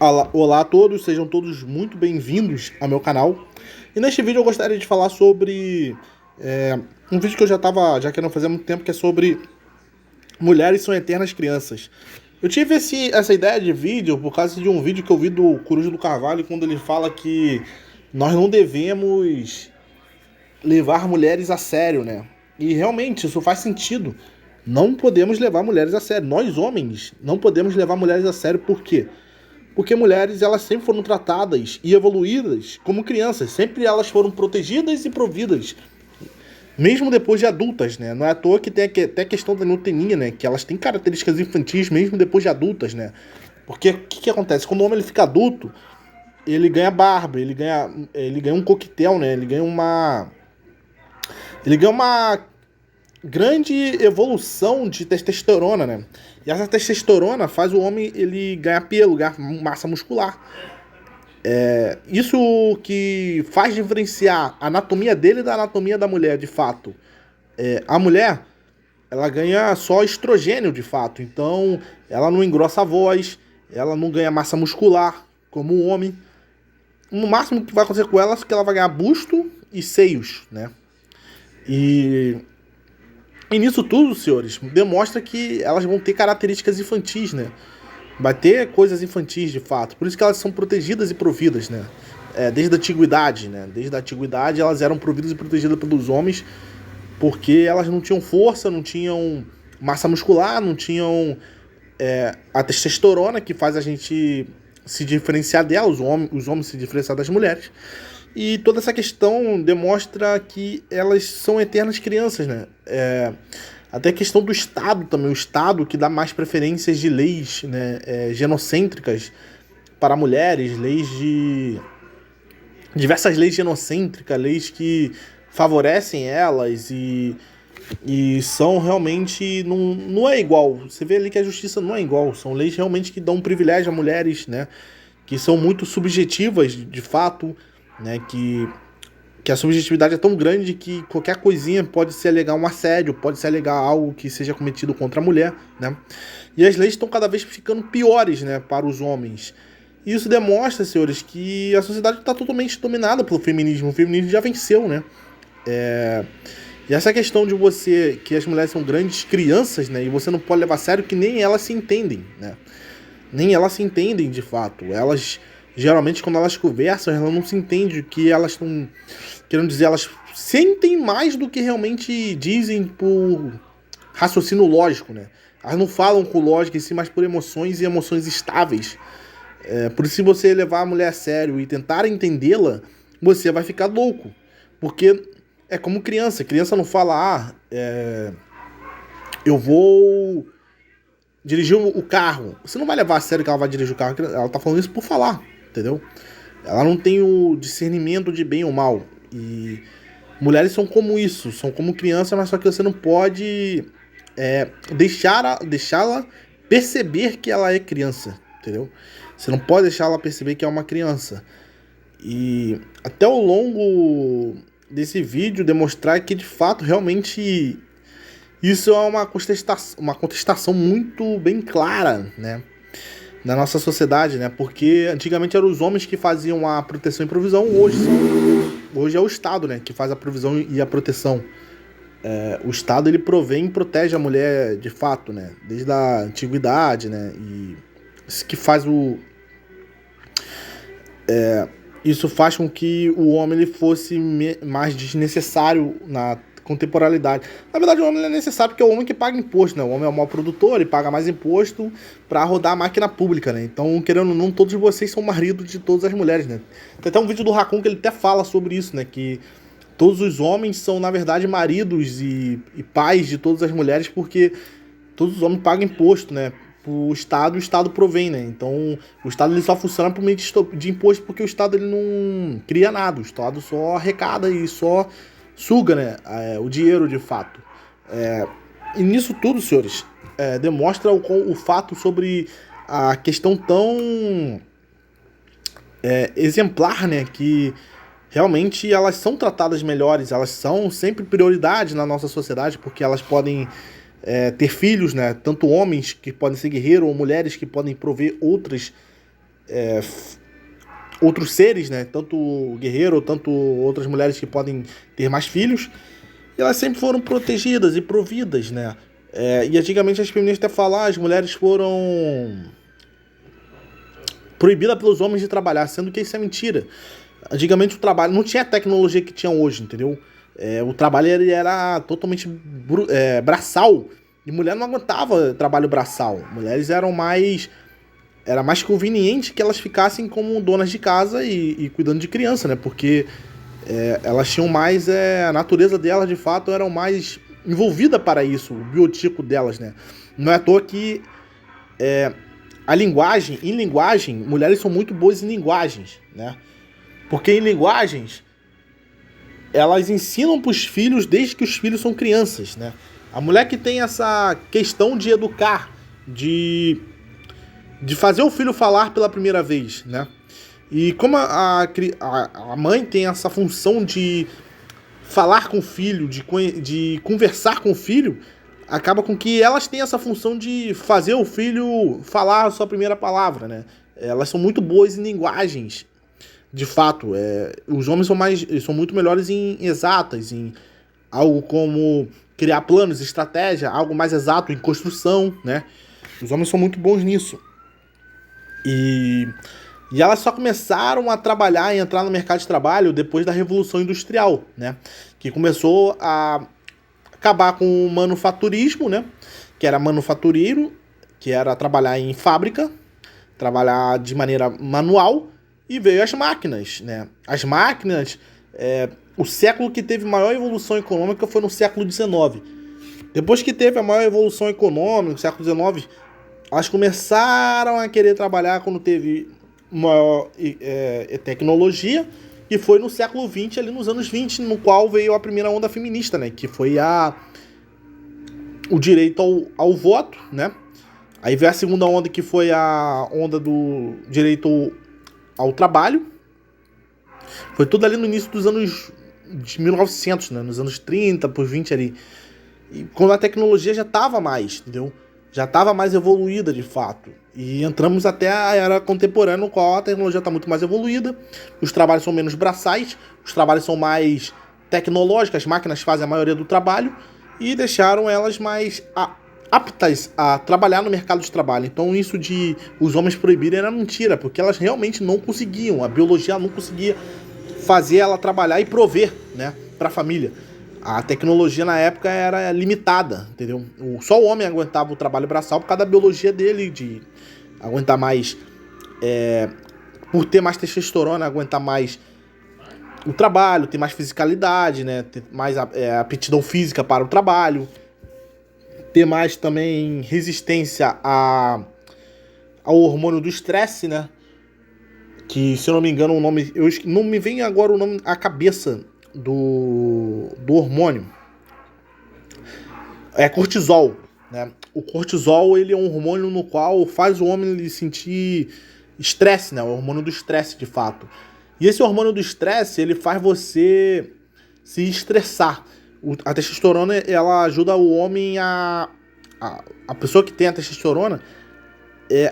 Olá a todos, sejam todos muito bem-vindos ao meu canal. E neste vídeo eu gostaria de falar sobre um vídeo que eu já querendo fazer há muito tempo, que é sobre mulheres são eternas crianças. Eu tive essa ideia de vídeo por causa de um vídeo que eu vi do Coruja do Carvalho, quando ele fala que nós não devemos levar mulheres a sério, né? E realmente isso faz sentido. Não podemos levar mulheres a sério. Nós, homens, não podemos levar mulheres a sério. Por quê? Porque mulheres, elas sempre foram tratadas e evoluídas como crianças. Sempre elas foram protegidas e providas. Mesmo depois de adultas, né? Não é à toa que tem até a questão da neotenia, né? Que elas têm características infantis mesmo depois de adultas, né? Porque o que acontece? Quando o homem ele fica adulto, ele ganha barba, ele ganha um coquetel, né? Ele ganha uma grande evolução de testosterona, né? E essa testosterona faz o homem ele ganhar pelo, ganhar massa muscular. Isso que faz diferenciar a anatomia dele da anatomia da mulher, de fato. A mulher, ela ganha só estrogênio, de fato. Então, ela não engrossa a voz, ela não ganha massa muscular, como o homem. No máximo que vai acontecer com ela é que ela vai ganhar busto e seios, né? E nisso tudo, senhores, demonstra que elas vão ter características infantis, né? Vai ter coisas infantis, de fato. Por isso que elas são protegidas e providas, né? Desde a antiguidade, né? Desde a antiguidade elas eram providas e protegidas pelos homens, porque elas não tinham força, não tinham massa muscular, não tinham a testosterona, que faz a gente se diferenciar dela, os homens se diferenciar das mulheres. E toda essa questão demonstra que elas são eternas crianças, né? Até a questão do Estado também, o Estado que dá mais preferências de leis, né, genocêntricas para mulheres, diversas leis genocêntricas, leis que favorecem elas e são realmente, não é igual. Você vê ali que a justiça não é igual, são leis realmente que dão um privilégio a mulheres, né, que são muito subjetivas de fato, né, que a subjetividade é tão grande que qualquer coisinha pode se alegar um assédio, pode se alegar algo que seja cometido contra a mulher, né? E as leis estão cada vez ficando piores, né, para os homens. E isso demonstra, senhores, que a sociedade está totalmente dominada pelo feminismo. O feminismo já venceu, né? E essa questão de que as mulheres são grandes crianças, né, e você não pode levar a sério que nem elas se entendem, né? Nem elas se entendem de fato. Elas, geralmente, quando elas conversam, elas não se entendem o que elas estão querendo dizer. Elas sentem mais do que realmente dizem por raciocínio lógico, né? Elas não falam com lógica, sim, mas por emoções e emoções estáveis. Por isso, se você levar a mulher a sério e tentar entendê-la, você vai ficar louco. Porque é como criança. Criança não fala, eu vou dirigir o carro. Você não vai levar a sério que ela vai dirigir o carro. Ela tá falando isso por falar, entendeu? Ela não tem o discernimento de bem ou mal. E mulheres são como isso, são como criança, mas só que você não pode deixá-la perceber que ela é criança, entendeu? Você não pode deixar ela perceber que é uma criança. E até ao longo desse vídeo demonstrar que de fato realmente isso é uma contestação muito bem clara, né, na nossa sociedade, né? Porque antigamente eram os homens que faziam a proteção e provisão, hoje é o Estado, né, que faz a provisão e a proteção. O Estado ele provém e protege a mulher de fato, né, desde a antiguidade, né? E isso que faz isso faz com que o homem ele fosse mais desnecessário na contemporaneidade. Na verdade, o homem é necessário porque é o homem que paga imposto, né? O homem é o maior produtor, ele paga mais imposto para rodar a máquina pública, né? Então, querendo ou não, todos vocês são maridos de todas as mulheres, né? Tem até um vídeo do Raccoon que ele até fala sobre isso, né? Que todos os homens são, na verdade, maridos e pais de todas as mulheres, porque todos os homens pagam imposto, né? O Estado provém, né? Então, o Estado ele só funciona por meio de imposto, porque o Estado ele não cria nada. O Estado só arrecada e só suga, né, o dinheiro de fato. E nisso tudo, senhores, demonstra o fato sobre a questão tão exemplar, né, que realmente elas são tratadas melhores, elas são sempre prioridade na nossa sociedade, porque elas podem ter filhos, né? Tanto homens que podem ser guerreiros ou mulheres que podem prover outras outros seres, né? Tanto o guerreiro, tanto outras mulheres que podem ter mais filhos. E elas sempre foram protegidas e providas, né? E antigamente as feministas até falam, as mulheres foram proibidas pelos homens de trabalhar, sendo que isso é mentira. Antigamente o trabalho não tinha a tecnologia que tinha hoje, entendeu? O trabalho ele era totalmente braçal. E mulher não aguentava trabalho braçal. Mulheres eram mais... Era mais conveniente que elas ficassem como donas de casa e cuidando de criança, né? Porque elas tinham mais... a natureza delas, de fato, eram mais envolvida para isso. O biotipo delas, né? Não é à toa que... em linguagem, mulheres são muito boas em linguagens, né? Porque em linguagens, elas ensinam para os filhos desde que os filhos são crianças, né? A mulher que tem essa questão de educar, de fazer o filho falar pela primeira vez, né? E como a mãe tem essa função de falar com o filho, de conversar com o filho, acaba com que elas têm essa função de fazer o filho falar a sua primeira palavra, né? Elas são muito boas em linguagens, de fato. Os homens são muito melhores em exatas, em algo como criar planos, estratégia, algo mais exato em construção, né? Os homens são muito bons nisso. E elas só começaram a trabalhar e entrar no mercado de trabalho depois da Revolução Industrial, né? Que começou a acabar com o manufaturismo, né? Que era manufatureiro, que era trabalhar em fábrica, trabalhar de maneira manual, e veio as máquinas, né? As máquinas, o século que teve maior evolução econômica foi no século XIX. Depois que teve a maior evolução econômica, no século XIX, elas começaram a querer trabalhar quando teve maior tecnologia, que foi no século XX, ali nos anos 20, no qual veio a primeira onda feminista, né? Que foi o direito ao voto, né? Aí veio a segunda onda, que foi a onda do direito ao trabalho. Foi tudo ali no início dos anos de 1900, né? Nos anos 30, por 20 ali. E quando a tecnologia já estava mais, entendeu? Já estava mais evoluída, de fato. E entramos até a era contemporânea, no qual a tecnologia está muito mais evoluída, os trabalhos são menos braçais, os trabalhos são mais tecnológicos, as máquinas fazem a maioria do trabalho, e deixaram elas mais aptas a trabalhar no mercado de trabalho. Então isso de os homens proibirem era mentira, porque elas realmente não conseguiam, a biologia não conseguia fazer ela trabalhar e prover, né, para a família. A tecnologia na época era limitada, entendeu? Só o homem aguentava o trabalho braçal por causa da biologia dele, de aguentar mais, por ter mais testosterona, aguentar mais o trabalho, ter mais fisicalidade, né? Ter mais aptidão física para o trabalho, ter mais também resistência ao hormônio do estresse, né? Que, se eu não me engano, o nome... não me vem agora o nome à cabeça do hormônio. É cortisol, né? O cortisol, ele é um hormônio no qual faz o homem ele sentir estresse, né? O hormônio do estresse, de fato. E esse hormônio do estresse, ele faz você se estressar. A testosterona, ela ajuda o homem a pessoa que tem a testosterona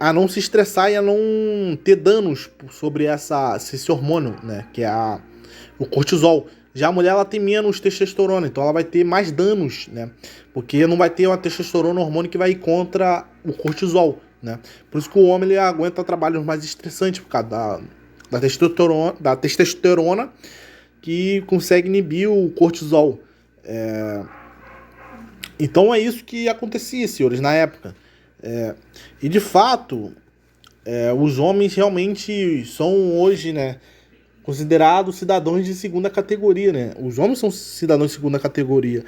a não se estressar e a não ter danos sobre esse hormônio, né? Que é o cortisol. Já a mulher, ela tem menos testosterona, então ela vai ter mais danos, né? Porque não vai ter uma testosterona, um hormônio que vai ir contra o cortisol, né? Por isso que o homem ele aguenta trabalhos mais estressantes, por causa da testosterona que consegue inibir o cortisol. Então é isso que acontecia, senhores, na época. E de fato, os homens realmente são hoje, né, considerados cidadãos de segunda categoria, né? Os homens são cidadãos de segunda categoria.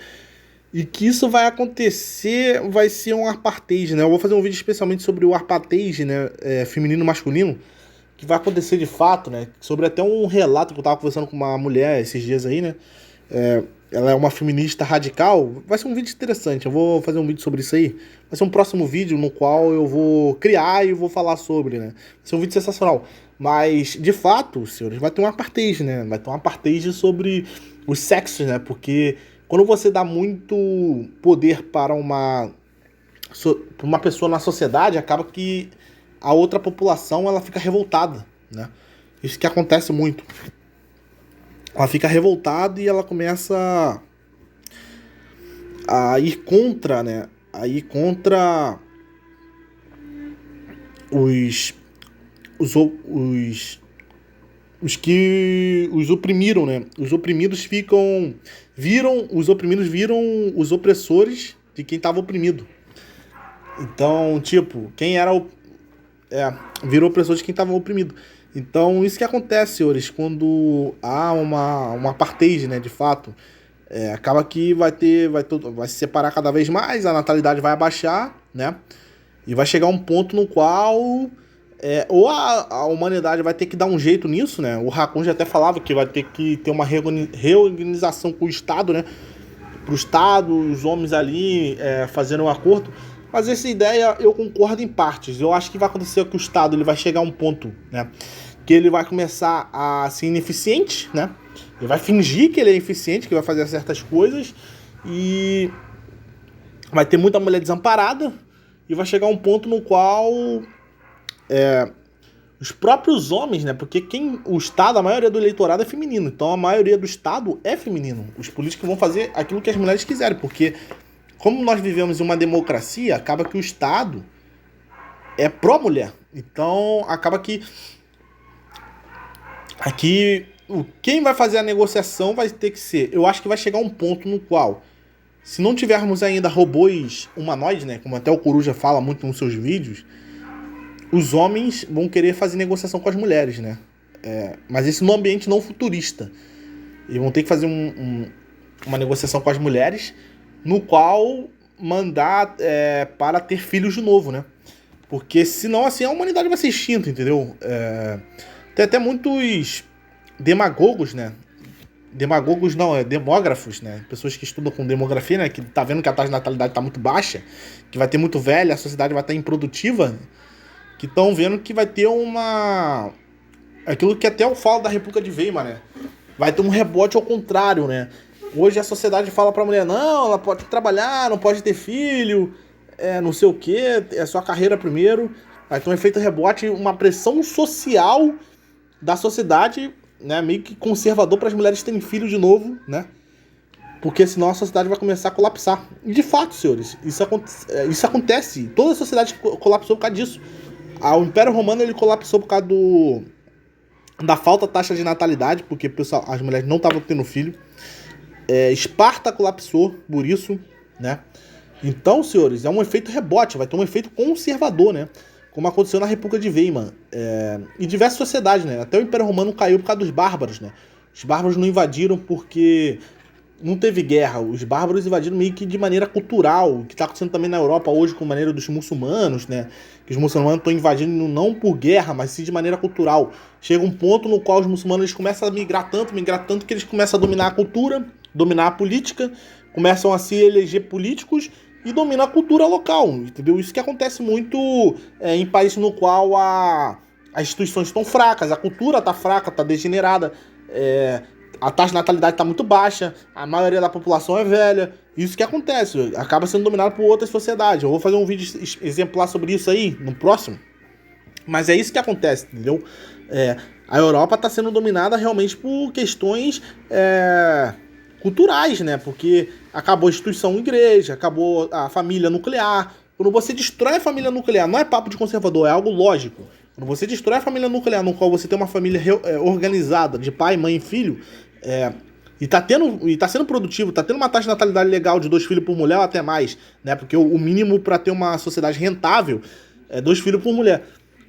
E que isso vai acontecer, vai ser um apartheid, né? Eu vou fazer um vídeo especialmente sobre o apartheid, né? Feminino e masculino, que vai acontecer de fato, né? Sobre até um relato que eu tava conversando com uma mulher esses dias aí, né? Ela é uma feminista radical. Vai ser um vídeo interessante, eu vou fazer um vídeo sobre isso aí. Vai ser um próximo vídeo no qual eu vou criar e vou falar sobre, né? Vai ser um vídeo sensacional. Mas, de fato, senhores, vai ter um apartheid, né? Vai ter um apartheid sobre os sexos, né? Porque quando você dá muito poder para uma pessoa na sociedade, acaba que a outra população ela fica revoltada, né? Isso que acontece muito. Ela fica revoltada e ela começa a ir contra, né? A ir contra os que os oprimiram, né? Os oprimidos os oprimidos viram os opressores de quem estava oprimido. Então, tipo, quem era virou opressor de quem estava oprimido. Então, isso que acontece, senhores, quando há uma apartheid, né, de fato, acaba que vai se separar cada vez mais, a natalidade vai abaixar, né? E vai chegar um ponto no qual ou a humanidade vai ter que dar um jeito nisso, né? O Raccoon já até falava que vai ter que ter uma reorganização com o Estado, né? Para o Estado, os homens ali fazendo um acordo. Mas essa ideia eu concordo em partes. Eu acho que vai acontecer que o Estado ele vai chegar a um ponto, né? Que ele vai começar a ser ineficiente, né? Ele vai fingir que ele é eficiente, que vai fazer certas coisas e vai ter muita mulher desamparada e vai chegar um ponto no qual os próprios homens, né? Porque o Estado, a maioria do eleitorado é feminino. Então a maioria do Estado é feminino. Os políticos vão fazer aquilo que as mulheres quiserem. Porque como nós vivemos em uma democracia, acaba que o Estado é pró-mulher. Então acaba que aqui quem vai fazer a negociação vai ter que ser... Eu acho que vai chegar um ponto no qual, se não tivermos ainda robôs humanoides, né? Como até o Coruja fala muito nos seus vídeos, os homens vão querer fazer negociação com as mulheres, né? Mas isso no ambiente não futurista. Eles vão ter que fazer uma negociação com as mulheres, no qual mandar para ter filhos de novo, né? Porque senão assim a humanidade vai ser extinta, entendeu? Tem até muitos demagogos, né? Demagogos não, demógrafos, né? Pessoas que estudam com demografia, né? Que tá vendo que a taxa de natalidade tá muito baixa, que vai ter muito velho, a sociedade vai estar improdutiva, que estão vendo que vai ter aquilo que até eu falo da República de Weimar, né? Vai ter um rebote ao contrário, né? Hoje a sociedade fala pra mulher, não, ela pode trabalhar, não pode ter filho, não sei o quê, é só a carreira primeiro. Vai ter um efeito rebote, uma pressão social da sociedade, né? Meio que conservador para as mulheres terem filho de novo, né? Porque senão a sociedade vai começar a colapsar. E de fato, senhores, isso acontece. Toda a sociedade colapsou por causa disso. O Império Romano ele colapsou por causa da falta de taxa de natalidade, porque pessoal, as mulheres não estavam tendo filho. Esparta colapsou por isso, né? Então, senhores, é um efeito rebote, vai ter um efeito conservador, né? Como aconteceu na República de Weimar. E diversas sociedades, né? Até o Império Romano caiu por causa dos bárbaros, né? Os bárbaros não invadiram porque não teve guerra. Os bárbaros invadiram meio que de maneira cultural, o que está acontecendo também na Europa hoje com a maneira dos muçulmanos, né? Que os muçulmanos estão invadindo não por guerra, mas sim de maneira cultural. Chega um ponto no qual os muçulmanos eles começam a migrar tanto que eles começam a dominar a cultura, dominar a política, começam a se eleger políticos e dominam a cultura local, entendeu? Isso que acontece muito em países no qual as instituições estão fracas, a cultura está fraca, está degenerada, a taxa de natalidade está muito baixa, a maioria da população é velha. Isso que acontece, acaba sendo dominado por outras sociedades. Eu vou fazer um vídeo exemplar sobre isso aí no próximo. Mas é isso que acontece, entendeu? A Europa está sendo dominada realmente por questões culturais, né? Porque acabou a instituição igreja, acabou a família nuclear. Quando você destrói a família nuclear, não é papo de conservador, é algo lógico. Quando você destrói a família nuclear, no qual você tem uma família organizada, de pai, mãe e filho, e tá sendo produtivo, tá tendo uma taxa de natalidade legal de 2 filhos por mulher ou até mais, né? Porque o mínimo para ter uma sociedade rentável é 2 filhos por mulher.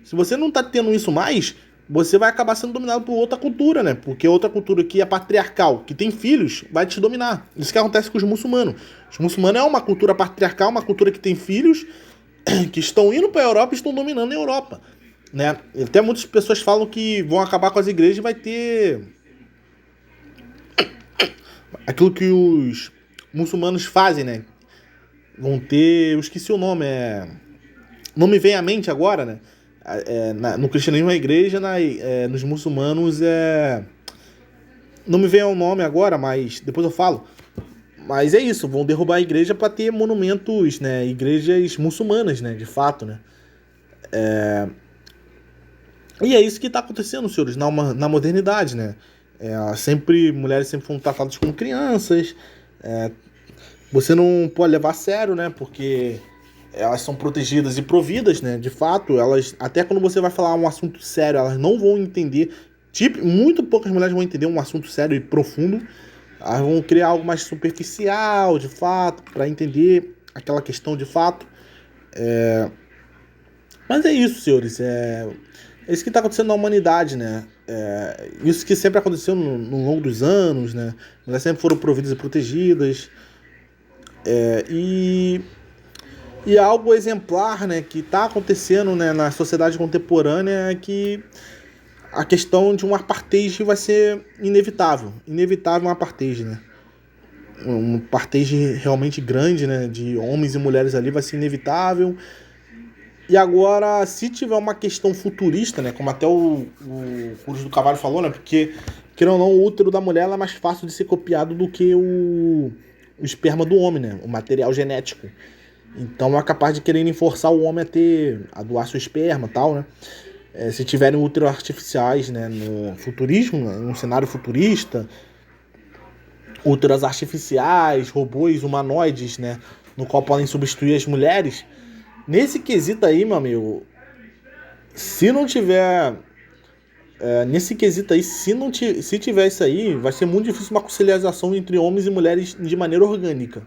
Se você não tá tendo isso mais, você vai acabar sendo dominado por outra cultura, né? Porque outra cultura que é patriarcal, que tem filhos, vai te dominar. Isso que acontece com os muçulmanos. Os muçulmanos é uma cultura patriarcal, uma cultura que tem filhos que estão indo para a Europa e estão dominando a Europa, né? Até muitas pessoas falam que vão acabar com as igrejas e vai ter aquilo que os muçulmanos fazem, né? Vão ter, eu esqueci o nome, não me vem à mente agora, né? No cristianismo a igreja, nos muçulmanos não me vem ao nome agora, mas depois eu falo. Mas é isso, vão derrubar a igreja para ter monumentos, né? Igrejas muçulmanas, né? De fato, né? E é isso que está acontecendo, senhores, na modernidade, né? Mulheres sempre foram tratadas como crianças. É, você não pode levar a sério, né? Porque elas são protegidas e providas, né? De fato, elas, até quando você vai falar um assunto sério, elas não vão entender. Tipo, muito poucas mulheres vão entender um assunto sério e profundo. Elas vão criar algo mais superficial, de fato, para entender aquela questão de fato. Mas é isso, senhores. É isso que está acontecendo na humanidade, né? Isso que sempre aconteceu no longo dos anos, né? Mulheres sempre foram providas e protegidas. É, e, e algo exemplar, né, que está acontecendo, né, na sociedade contemporânea é que a questão de um apartheid vai ser inevitável. Inevitável um apartheid, né? Um apartheid realmente grande, né, de homens e mulheres ali vai ser inevitável. E agora, se tiver uma questão futurista, né, como até o Cruz do Cavalho falou, né, porque, querendo ou não, o útero da mulher é mais fácil de ser copiado do que o esperma do homem, né, o material genético. Então é capaz de quererem forçar o homem a doar seu esperma e tal, né. Se tiverem úteros artificiais, né, no futurismo, né, num cenário futurista, úteros artificiais, robôs humanoides, né, no qual podem substituir as mulheres. Nesse quesito aí, meu amigo, se não tiver. Nesse quesito aí, se tiver isso aí, vai ser muito difícil uma conciliação entre homens e mulheres de maneira orgânica.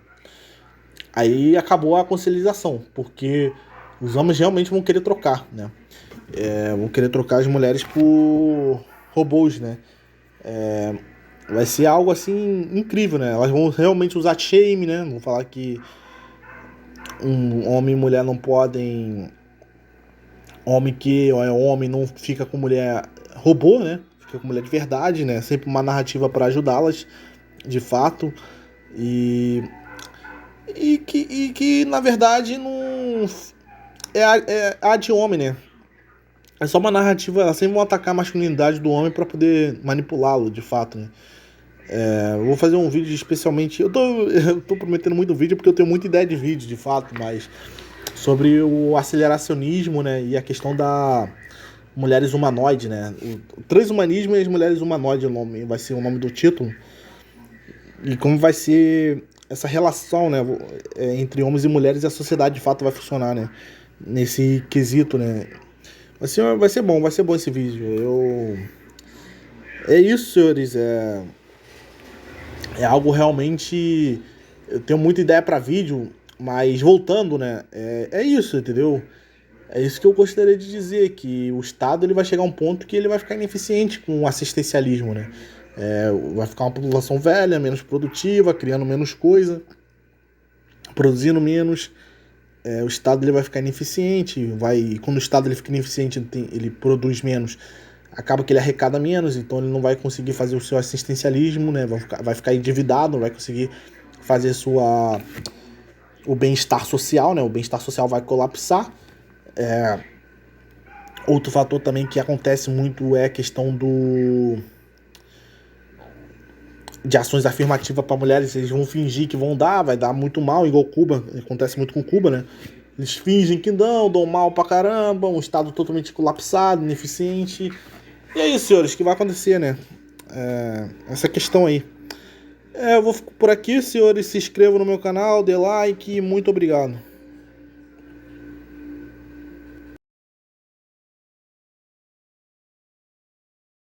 Aí acabou a conciliação, porque os homens realmente vão querer trocar, né? Vão querer trocar as mulheres por robôs, né? Vai ser algo assim incrível, né? Elas vão realmente usar shame, né? Vão falar que um homem e mulher não podem. Homem que é homem não fica com mulher robô, né? Fica com mulher de verdade, né? Sempre uma narrativa para ajudá-las, de fato. E, e que na verdade não é a de homem, né? É só uma narrativa, elas sempre vão atacar a masculinidade do homem para poder manipulá-lo, de fato, né? Eu vou fazer um vídeo especialmente. Eu tô prometendo muito vídeo porque eu tenho muita ideia de vídeo, de fato, mas sobre o aceleracionismo, né? E a questão da mulheres humanoides, né? O transhumanismo e as mulheres humanoides vai ser o nome do título. E como vai ser essa relação, né? Entre homens e mulheres e a sociedade de fato vai funcionar, né? Nesse quesito, né? Vai ser bom esse vídeo. É isso, senhores. É algo realmente. Eu tenho muita ideia para vídeo, mas voltando, né? É isso, entendeu? É isso que eu gostaria de dizer, que o Estado ele vai chegar a um ponto que ele vai ficar ineficiente com o assistencialismo, né? Vai ficar uma população velha, menos produtiva, criando menos coisa, produzindo menos. O Estado ele vai ficar ineficiente, e quando o Estado ele fica ineficiente, ele produz menos, acaba que ele arrecada menos, então ele não vai conseguir fazer o seu assistencialismo, né? Vai ficar endividado, não vai conseguir fazer o bem-estar social, né? O bem-estar social vai colapsar. Outro fator também que acontece muito é a questão de ações afirmativas para mulheres. Eles vão fingir que vai dar muito mal, igual Cuba, acontece muito com Cuba, né? Eles fingem que dão mal pra caramba, um estado totalmente colapsado, ineficiente. E é isso, senhores, que vai acontecer, né? Essa questão aí. Eu vou por aqui, senhores, se inscrevam no meu canal, dê like e muito obrigado.